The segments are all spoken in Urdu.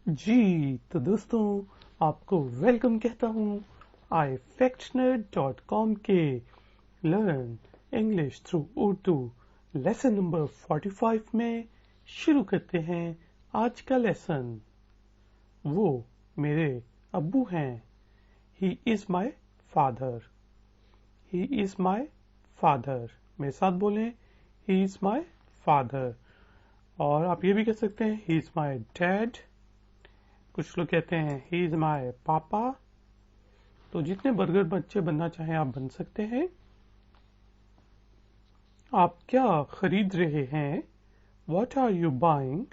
جی تو دوستوں آپ کو ویلکم کہتا ہوں ifactnerd.com کے learn English through Urdu lesson number 45 میں شروع کرتے ہیں آج کا لیسن۔ وہ میرے ابو ہیں۔ ہی از my father. He is my father, میرے ساتھ بولیں ہی از مائی فادر۔ اور آپ یہ بھی کہہ سکتے ہیں ہی از مائی ڈیڈ۔ کچھ لوگ کہتے ہیں ہی از مائی پاپا۔ تو جتنے برگر بچے بننا چاہیں آپ بن سکتے ہیں۔ آپ کیا خرید رہے ہیں؟ What are you buying?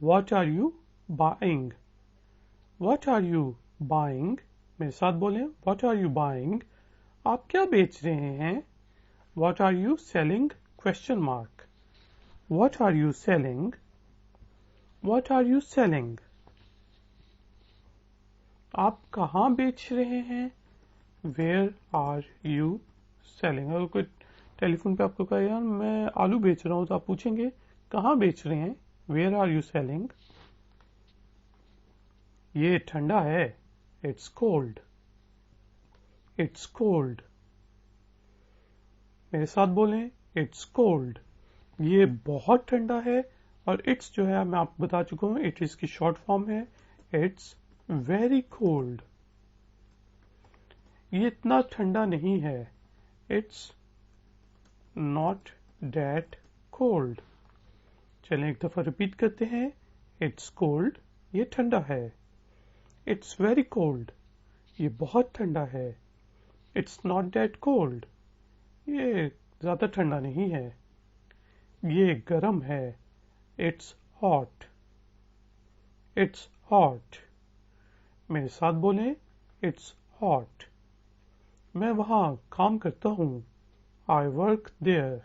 What are you buying? What are you buying? میرے ساتھ بولیں واٹ آر یو بائنگ؟ آپ کیا بیچ رہے ہیں؟ What are you selling? Question mark. What are you selling? What are you selling? آپ کہاں بیچ رہے ہیں؟ Where are you selling? اگر کوئی ٹیلی فون پہ آپ کو کہے یار میں آلو بیچ رہا ہوں تو آپ پوچھیں گے کہاں بیچ رہے ہیں؟ Where are you selling? یہ ٹھنڈا ہے، اٹس کولڈ۔ It's cold. میرے ساتھ بولیں اٹس کولڈ۔ یہ بہت ٹھنڈا ہے، اور اٹس جو ہے میں آپ کو بتا چکا ہوں اٹ از کی شارٹ فارم ہے اٹس ویری کولڈ۔ یہ اتنا ٹھنڈا نہیں ہے، اٹس ناٹ دیٹ کولڈ۔ چلیں ایک دفعہ ریپیٹ کرتے ہیں، اٹس کولڈ یہ ٹھنڈا ہے، اٹس ویری کولڈ یہ بہت ٹھنڈا ہے، اٹس ناٹ دیٹ کولڈ یہ زیادہ ٹھنڈا نہیں ہے، یہ گرم ہے، اٹس ہاٹ۔ It's hot. میرے ساتھ بولیں اٹس ہاٹ۔ میں وہاں کام کرتا ہوں، آئی work their.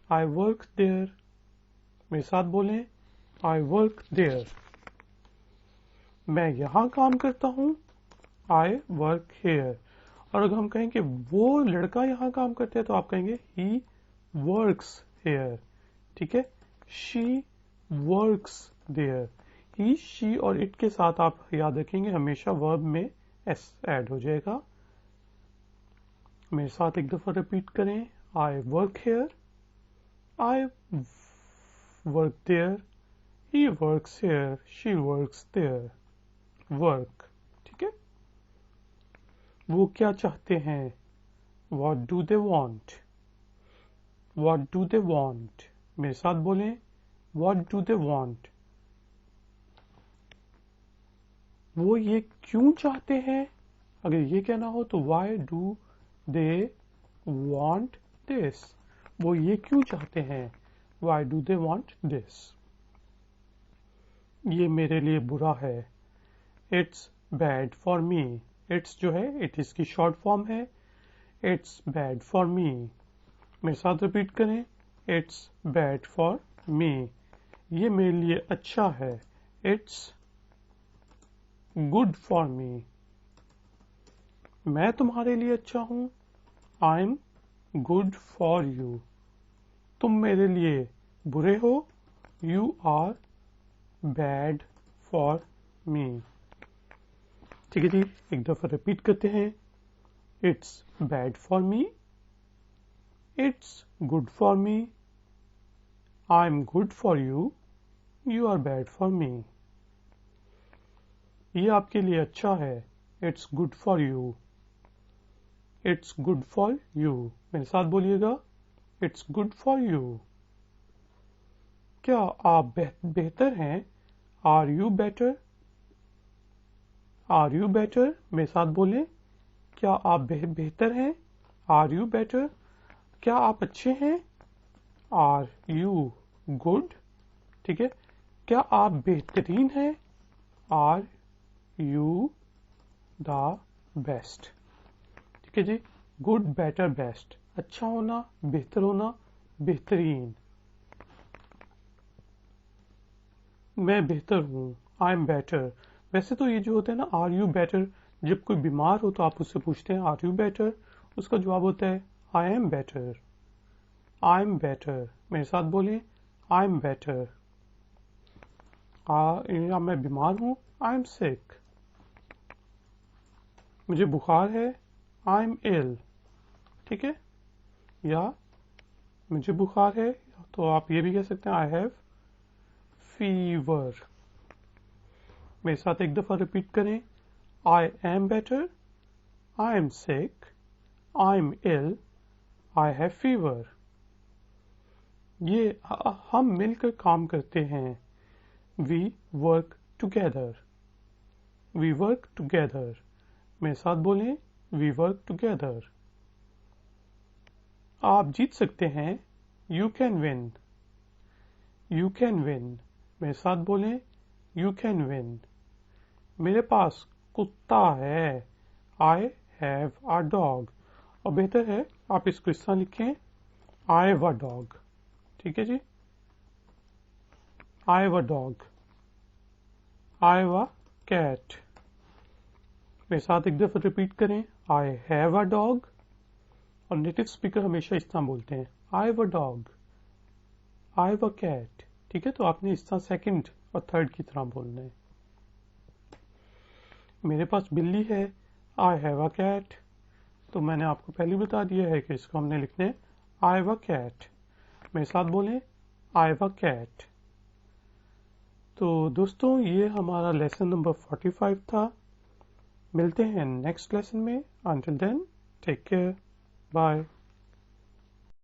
I work their. میرے ساتھ بولیں آئی ورک دیئر۔ میں یہاں کام کرتا ہوں، آئی ورک ہیئر۔ اور اگر ہم کہیں کہ وہ لڑکا یہاں کام کرتا ہے تو آپ کہیں گے ہی ورکس ہیئر۔ ٹھیک ہے، شی ورکس دیئر۔ ہی، شی اور اٹ کے ساتھ آپ یاد رکھیں گے ہمیشہ ورب میں ایس ایڈ ہو جائے گا۔ میرے ساتھ ایک دفعہ ریپیٹ کریں، I work here, I work there, he works here, she works there. Work, ٹھیک ہے۔ وہ کیا چاہتے ہیں؟ What do they want? What do they want? میرے ساتھ بولیں واٹ ڈو دے وانٹ؟ وہ یہ کیوں چاہتے ہیں؟ اگر یہ کہنا ہو تو why do they want this? وہ یہ کیوں چاہتے ہیں؟ Why do they want this? یہ میرے لیے برا ہے، it's bad for me. It's جو ہے اٹ از کی شارٹ فارم ہے، اٹس بیڈ فار می۔ میرے ساتھ ریپیٹ کریں، اٹس بیڈ فار می۔ یہ میرے لیے اچھا ہے، اٹس گڈ فار می۔ میں تمہارے لیے اچھا ہوں، I am good for you. تم میرے لیے برے ہو، you are bad for me. ٹھیک ہے جی، ایک دفعہ ریپیٹ کرتے ہیں، it's bad for me, it's good for me, I am good for you, you are bad for me. یہ آپ کے لیے اچھا ہے، it's good for you. It's good for you. میرے ساتھ بولیے گا، اٹس گڈ فار یو۔ کیا آپ بہتر ہیں؟ Are you better? Are you better? میرے ساتھ بولیں، کیا آپ بہتر ہیں؟ Are you better? کیا آپ اچھے ہیں؟ Are you good? ٹھیک ہے، کیا آپ بہترین ہیں؟ Are you the best? ٹھیک ہے جی، گڈ، بیٹر، بیسٹ، اچھا ہونا، بہتر ہونا، بہترین۔ میں بہتر ہوں، آئی ایم بیٹر۔ ویسے تو یہ جو ہوتا ہے نا آر یو بیٹر، جب کوئی بیمار ہو تو آپ اس سے پوچھتے ہیں آر یو بیٹر، اس کا جواب ہوتا ہے آئی am better. I am better. میرے ساتھ بولیں آئی ایم بیٹر۔ یا میں بیمار ہوں آئی ایم سک. مجھے بخار ہے آئی ایم ایل. ٹھیک ہے، یا مجھے بخار ہے تو آپ یہ بھی کہہ سکتے ہیں آئی ہیو فیور. میرے ساتھ ایک دفعہ ریپیٹ کریں. I am better, I am sick, I am ill, I have fever. یہ ہم مل کر کام کرتے ہیں. We work together. We work together. میرے ساتھ بولیں وی ورک ٹوگیدر. آپ جیت سکتے ہیں. You can one. You can one. میرے ساتھ بولیں یو کین ون. میرے پاس کتا ہے. آئی ہیو اے ڈاگ. اور بہتر ہے آپ اس کو اس طرح لکھیں آئی ہیو اے ڈاگ. ٹھیک ہے جی، I have a dog. I have a cat. میرے ساتھ ایک دفعہ ریپیٹ کریں آئی ہیو اے ڈاگ. اور نیٹو اسپیکر ہمیشہ اس طرح بولتے ہیں I have a dog, I have a cat. ٹھیک ہے، تو آپ نے اس طرح سیکنڈ اور تھرڈ کی طرح بولنا ہے. میرے پاس بلی ہے آئی ہیو اے کیٹ. تو میں نے آپ کو پہلے بتا دیا ہے کہ اس کو ہم نے لکھنا ہے آئی ہیو اے کیٹ. میرے ساتھ بولیں آئی ہیو اے کیٹ. تو دوستوں یہ ہمارا لیسن نمبر 45 تھا. ملتے ہیں نیکسٹ لیسن میں. Until then take care. Bye.